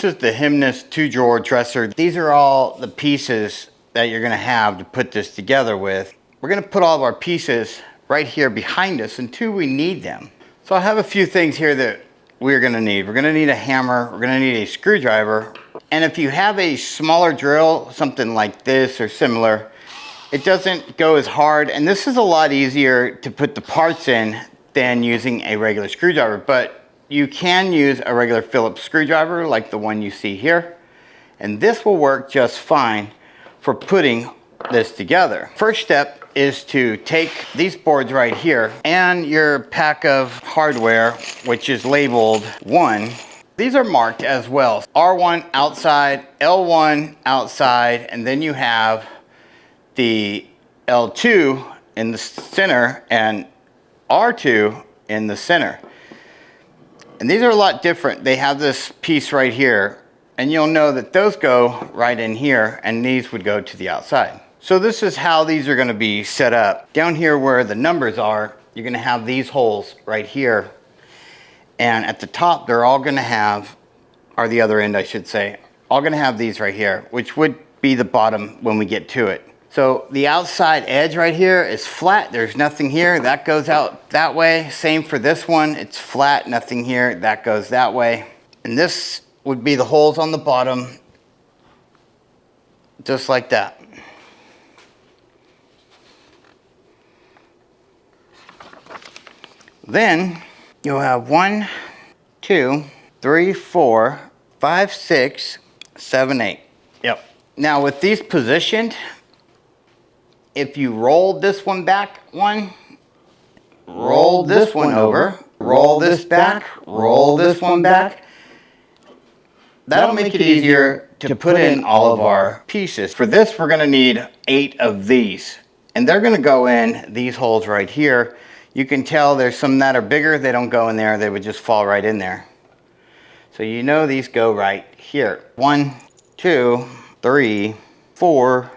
This is the HEMNES 2-drawer dresser. These are all the pieces that you're gonna have to put this together with. We're gonna put all of our pieces right here behind us until we need them. So I have a few things here that we're gonna need. We're gonna need a hammer, we're gonna need a screwdriver, and if you have a smaller drill, something like this or similar, it doesn't go as hard, and this is a lot easier to put the parts in than using a regular screwdriver, but you can use a regular Phillips screwdriver like the one you see here, and this will work just fine for putting this together. First step is to take these boards right here and your pack of hardware, which is labeled 1. These are marked as well. R1 outside, L1 outside, and then you have the L2 in the center and R2 in the center. And these are a lot different. They have this piece right here, and you'll know that those go right in here, and these would go to the outside. So this is how these are gonna be set up. Down here where the numbers are, you're gonna have these holes right here. And at the top, they're all gonna have, or the other end I should say, all gonna have these right here, which would be the bottom when we get to it. So the outside edge right here is flat. There's nothing here. That goes out that way. Same for this one. It's flat, nothing here. That goes that way. And this would be the holes on the bottom, just like that. Then you'll have 1, 2, 3, 4, 5, 6, 7, 8. Yep. Now with these positioned, if you roll this one back one, roll this one over, roll this back, roll this one back, that'll make it easier to put in all of our pieces. For this, we're gonna need 8 of these, and they're gonna go in these holes right here. You can tell there's some that are bigger, they don't go in there, they would just fall right in there. So you know these go right here. 1, 2, 3, 4,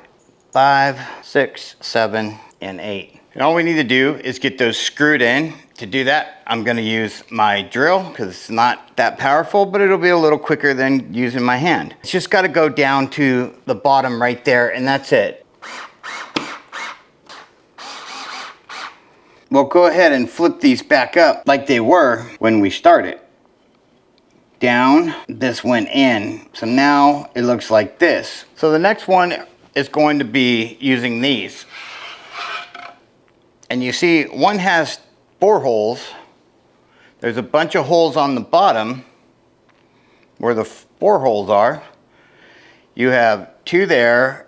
5, 6, 7, and 8. And all we need to do is get those screwed in. To do that, I'm gonna use my drill because it's not that powerful, but it'll be a little quicker than using my hand. It's just gotta go down to the bottom right there, and that's it. We'll go ahead and flip these back up like they were when we started. Down, this went in. So now it looks like this. So the next one is going to be using these. And you see one has 4 holes. There's a bunch of holes on the bottom where the 4 holes are. You have 2 there.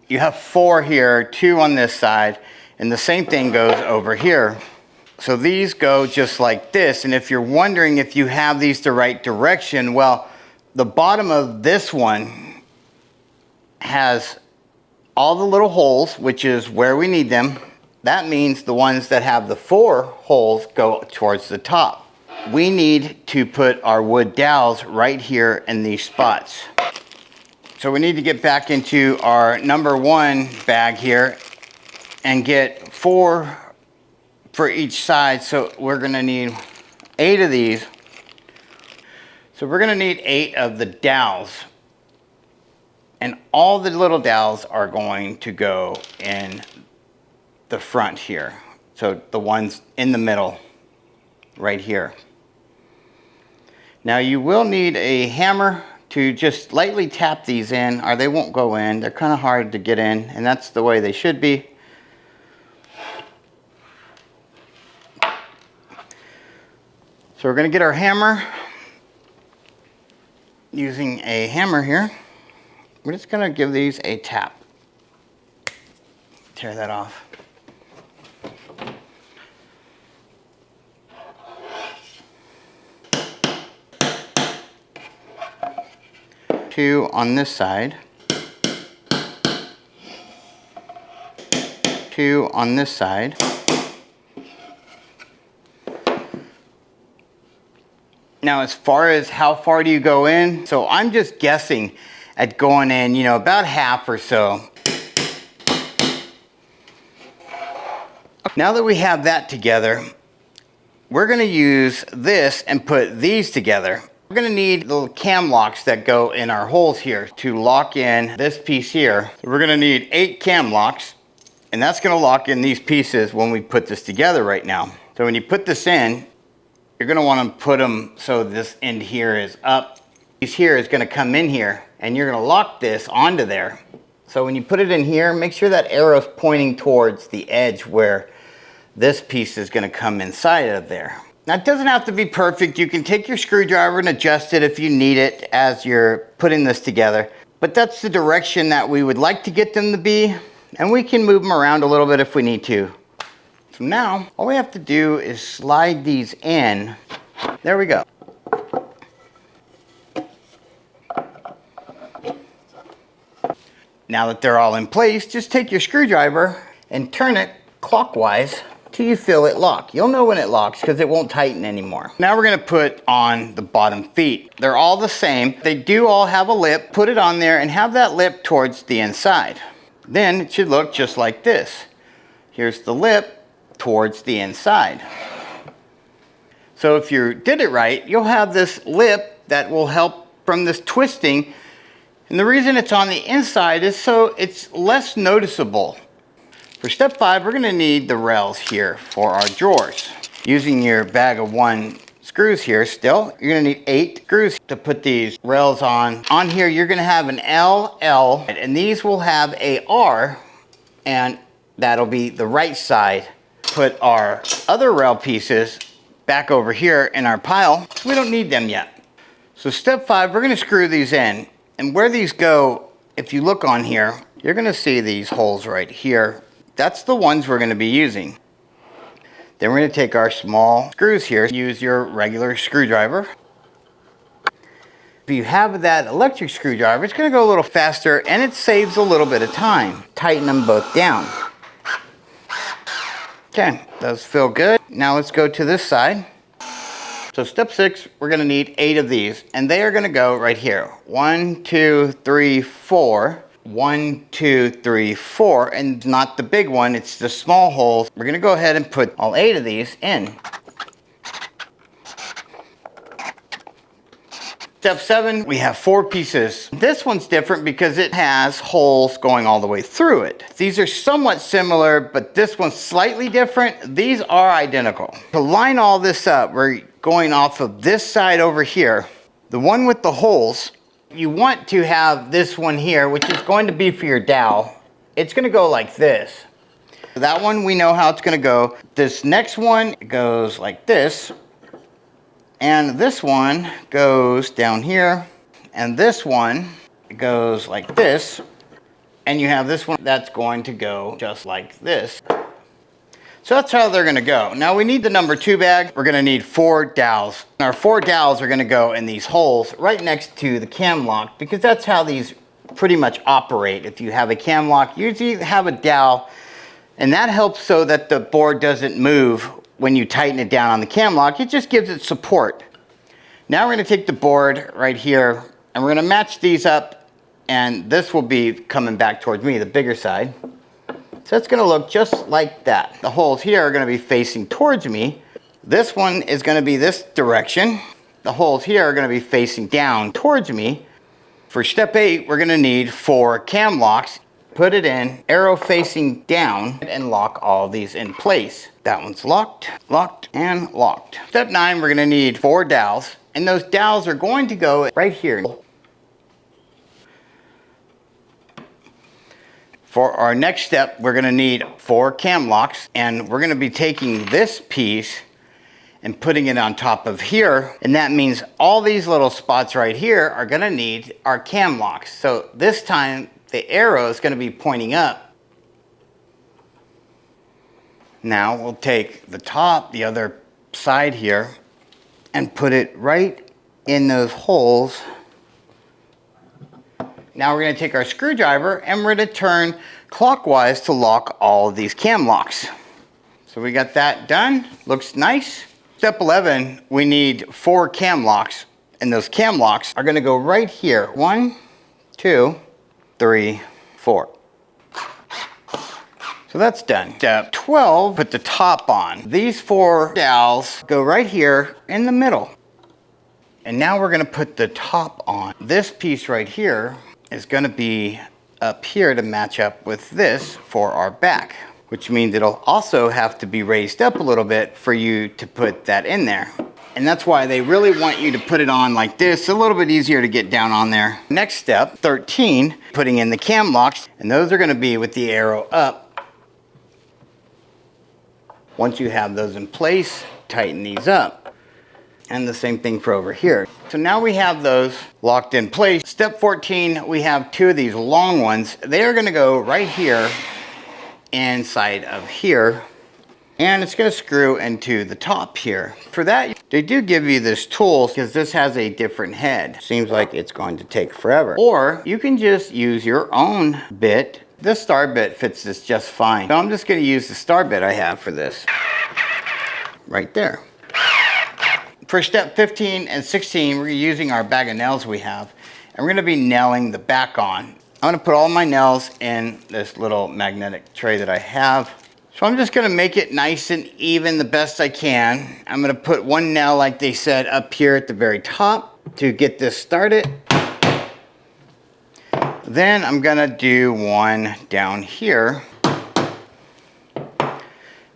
You have 4 here, 2 on this side, and the same thing goes over here. So these go just like this, and if you're wondering if you have these the right direction, well, the bottom of this one has all the little holes, which is where we need them. That means the ones that have the 4 holes go towards the top. We need to put our wood dowels right here in these spots. So we need to get back into our number 1 bag here and get 4 for each side. So we're gonna need 8 of these. So we're gonna need 8 of the dowels. And all the little dowels are going to go in the front here. So the ones in the middle, right here. Now you will need a hammer to just lightly tap these in, or they won't go in. They're kind of hard to get in, and that's the way they should be. So we're gonna get our hammer. Using a hammer here, we're just gonna give these a tap. Tear that off. Two on this side. 2 on this side. Now, as far as how far do you go in? So I'm just guessing at going in, about half or so. Now that we have that together, we're gonna use this and put these together. We're gonna need little cam locks that go in our holes here to lock in this piece here. So we're gonna need 8 cam locks, and that's gonna lock in these pieces when we put this together right now. So when you put this in, you're gonna wanna put them so this end here is up. This here is gonna come in here, and you're gonna lock this onto there. So when you put it in here, make sure that arrow's pointing towards the edge where this piece is gonna come inside of there. Now it doesn't have to be perfect. You can take your screwdriver and adjust it if you need it as you're putting this together. But that's the direction that we would like to get them to be, and we can move them around a little bit if we need to. So now, all we have to do is slide these in. There we go. Now that they're all in place, just take your screwdriver and turn it clockwise till you feel it lock. You'll know when it locks because it won't tighten anymore. Now we're gonna put on the bottom feet. They're all the same. They do all have a lip. Put it on there and have that lip towards the inside. Then it should look just like this. Here's the lip towards the inside. So if you did it right, you'll have this lip that will help from this twisting. And the reason it's on the inside is so it's less noticeable. For step 5, we're gonna need the rails here for our drawers. Using your bag of 1 screws here still, you're gonna need 8 screws to put these rails on. On here, you're gonna have an L, L, and these will have a R, and that'll be the right side. Put our other rail pieces back over here in our pile. We don't need them yet. So step 5, we're gonna screw these in. And where these go, if you look on here, you're gonna see these holes right here. That's the ones we're gonna be using. Then we're gonna take our small screws here, use your regular screwdriver. If you have that electric screwdriver, it's gonna go a little faster and it saves a little bit of time. Tighten them both down. Okay, those feel good. Now let's go to this side. So step 6, we're gonna need 8 of these, and they are gonna go right here. 1, 2, 3, 4. 1, 2, 3, 4, and not the big one, it's the small holes. We're gonna go ahead and put all 8 of these in. Step 7, we have 4 pieces. This one's different because it has holes going all the way through it. These are somewhat similar, but this one's slightly different. These are identical. To line all this up, we're going off of this side over here. The one with the holes, you want to have this one here, which is going to be for your dowel. It's gonna go like this. That one, we know how it's gonna go. This next one goes like this. And this one goes down here. And this one goes like this. And you have this one that's going to go just like this. So that's how they're gonna go. Now we need the number 2 bag. We're gonna need 4 dowels. Our 4 dowels are gonna go in these holes right next to the cam lock because that's how these pretty much operate. If you have a cam lock, you usually have a dowel, and that helps so that the board doesn't move when you tighten it down on the cam lock. It just gives it support. Now we're gonna take the board right here and we're gonna match these up, and this will be coming back towards me, the bigger side. So it's gonna look just like that. The holes here are gonna be facing towards me. This one is gonna be this direction. The holes here are gonna be facing down towards me. For step 8, we're gonna need 4 cam locks. Put it in, arrow facing down, and lock all these in place. That one's locked, locked, and locked. Step 9, we're gonna need 4 dowels, and those dowels are going to go right here. For our next step, we're gonna need 4 cam locks, and we're gonna be taking this piece and putting it on top of here, and that means all these little spots right here are gonna need our cam locks. So this time, the arrow is gonna be pointing up. Now we'll take the top, the other side here, and put it right in those holes. Now we're gonna take our screwdriver and we're gonna turn clockwise to lock all of these cam locks. So we got that done, looks nice. Step 11, we need 4 cam locks, and those cam locks are gonna go right here. 1, 2, 3, 4. So that's done. Step 12, put the top on. These 4 dowels go right here in the middle. And now we're gonna put the top on. This piece right here is gonna be up here to match up with this for our back, which means it'll also have to be raised up a little bit for you to put that in there. And that's why they really want you to put it on like this, a little bit easier to get down on there. Next step, 13, putting in the cam locks, and those are gonna be with the arrow up. Once you have those in place, tighten these up. And the same thing for over here. So now we have those locked in place. Step 14, we have two of these long ones. They are gonna go right here inside of here. And it's gonna screw into the top here. For that, they do give you this tool because this has a different head. Seems like it's going to take forever. Or you can just use your own bit. This star bit fits this just fine. So I'm just gonna use the star bit I have for this. Right there. For step 15 and 16, we're using our bag of nails we have, and we're gonna be nailing the back on. I'm gonna put all my nails in this little magnetic tray that I have. So I'm just gonna make it nice and even the best I can. I'm gonna put one nail, like they said, up here at the very top to get this started. Then I'm gonna do one down here.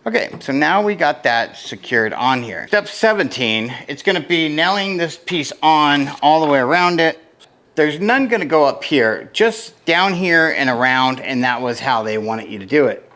Okay, so now we got that secured on here. Step 17, it's gonna be nailing this piece on all the way around it. There's none gonna go up here, just down here and around, and that was how they wanted you to do it.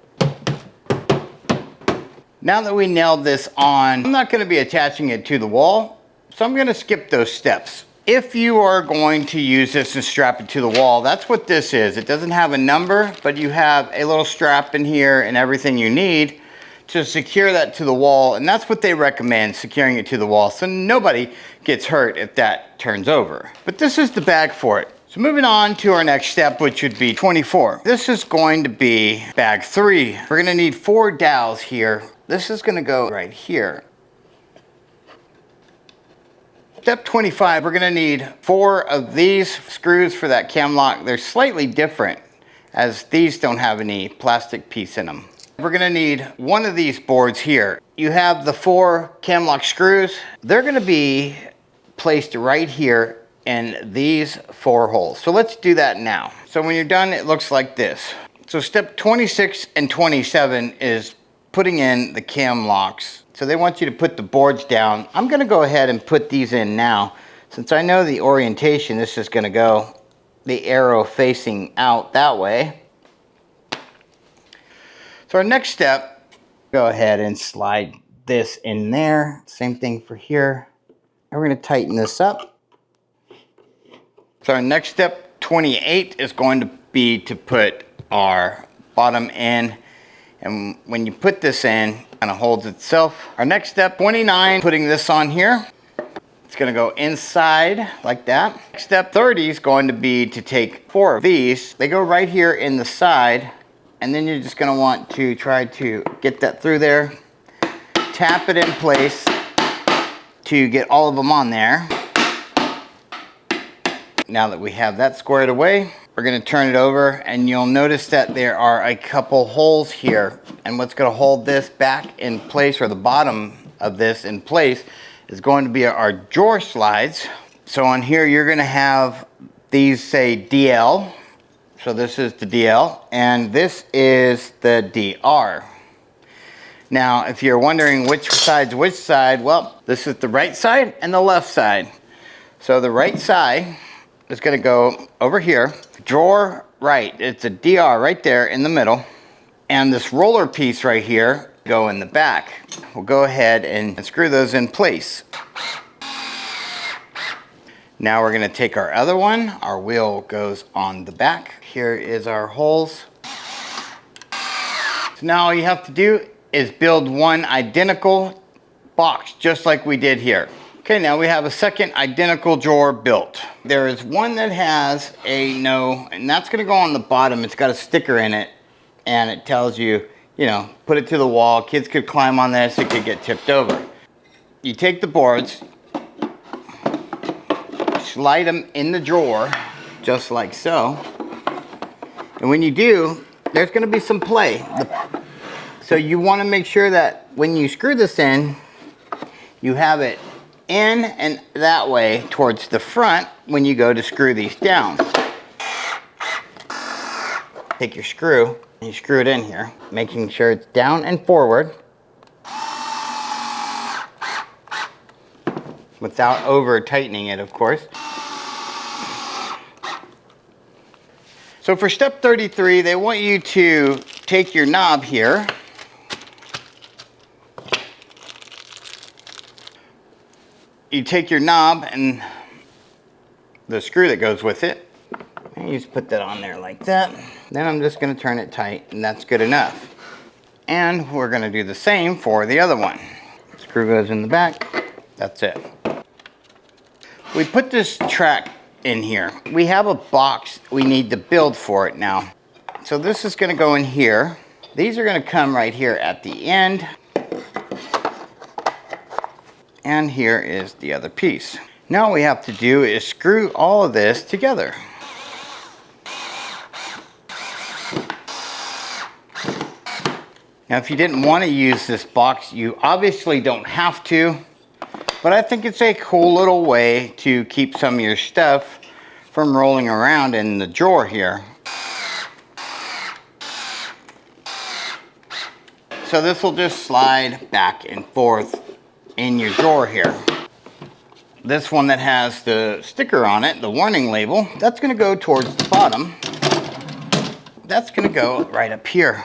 Now that we nailed this on, I'm not gonna be attaching it to the wall, so I'm gonna skip those steps. If you are going to use this and strap it to the wall, that's what this is. It doesn't have a number, but you have a little strap in here and everything you need to secure that to the wall, and that's what they recommend, securing it to the wall, so nobody gets hurt if that turns over. But this is the bag for it. So moving on to our next step, which would be 24. This is going to be bag 3. We're gonna need 4 dowels here. This is gonna go right here. Step 25, we're gonna need 4 of these screws for that cam lock. They're slightly different, as these don't have any plastic piece in them. We're gonna need 1 of these boards here. You have the 4 cam lock screws. They're gonna be placed right here in these 4 holes. So let's do that now. So when you're done, it looks like this. So step 26 and 27 is putting in the cam locks. So they want you to put the boards down. I'm gonna go ahead and put these in now. Since I know the orientation, this is gonna go the arrow facing out that way. So our next step, go ahead and slide this in there. Same thing for here. And we're gonna tighten this up. So our next step, 28, is going to be to put our bottom in. And when you put this in, it kind of holds itself. Our next step, 29, putting this on here. It's gonna go inside like that. Step 30 is going to be to take 4 of these. They go right here in the side. And then you're just gonna want to try to get that through there. Tap it in place to get all of them on there. Now that we have that squared away, we're gonna turn it over, and you'll notice that there are a couple holes here. And what's gonna hold this back in place, or the bottom of this in place, is going to be our drawer slides. So on here, you're gonna have these say DL. So this is the DL, and this is the DR. Now, if you're wondering which side's which side, well, this is the right side and the left side. So the right side is gonna go over here, drawer right, it's a DR right there in the middle, and this roller piece right here go in the back. We'll go ahead and screw those in place. Now we're gonna take our other one, our wheel goes on the back. Here is our holes. So now all you have to do is build one identical box, just like we did here. Okay, now we have a second identical drawer built. There is one that has a no, and that's gonna go on the bottom. It's got a sticker in it, and it tells you, you know, put it to the wall. Kids could climb on this, it could get tipped over. You take the boards, slide them in the drawer, just like so. And when you do, there's gonna be some play. So you wanna make sure that when you screw this in, you have it in and that way towards the front when you go to screw these down. Take your screw and you screw it in here, making sure it's down and forward without over tightening it, of course. So for step 33, they want you to take your knob here you take your knob and the screw that goes with it, and you just put that on there like that. Then I'm just going to turn it tight, and that's good enough. And we're going to do the same for the other one. Screw goes in the back. That's it. We put this track in here. We have a box we need to build for it now. So this is going to go in here. These are going to come right here at the end. And here is the other piece. Now what we have to do is screw all of this together. Now if you didn't want to use this box, you obviously don't have to, but I think it's a cool little way to keep some of your stuff from rolling around in the drawer here. So this will just slide back and forth in your drawer here. This one that has the sticker on it, the warning label, that's going to go towards the bottom. That's going to go right up here.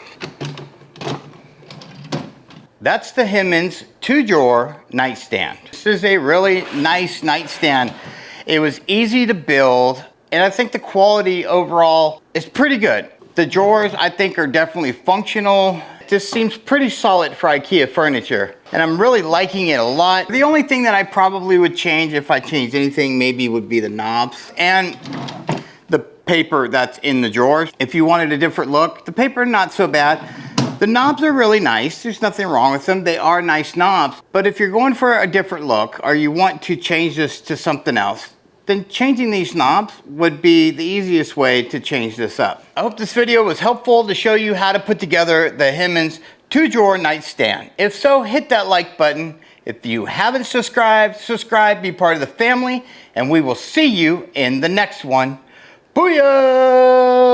That's the HEMNES 2-drawer nightstand. This is a really nice nightstand. It was easy to build, and I think the quality overall is pretty good. The drawers, I think, are definitely functional. This seems pretty solid for IKEA furniture, and I'm really liking it a lot. The only thing that I probably would change, if I changed anything, maybe would be the knobs and the paper that's in the drawers. If you wanted a different look, the paper, not so bad. The knobs are really nice. There's nothing wrong with them. They are nice knobs. But if you're going for a different look, or you want to change this to something else, then changing these knobs would be the easiest way to change this up. I hope this video was helpful to show you how to put together the HEMNES 2-drawer nightstand. If so, hit that like button. If you haven't subscribed, subscribe, be part of the family, and we will see you in the next one. Booyah!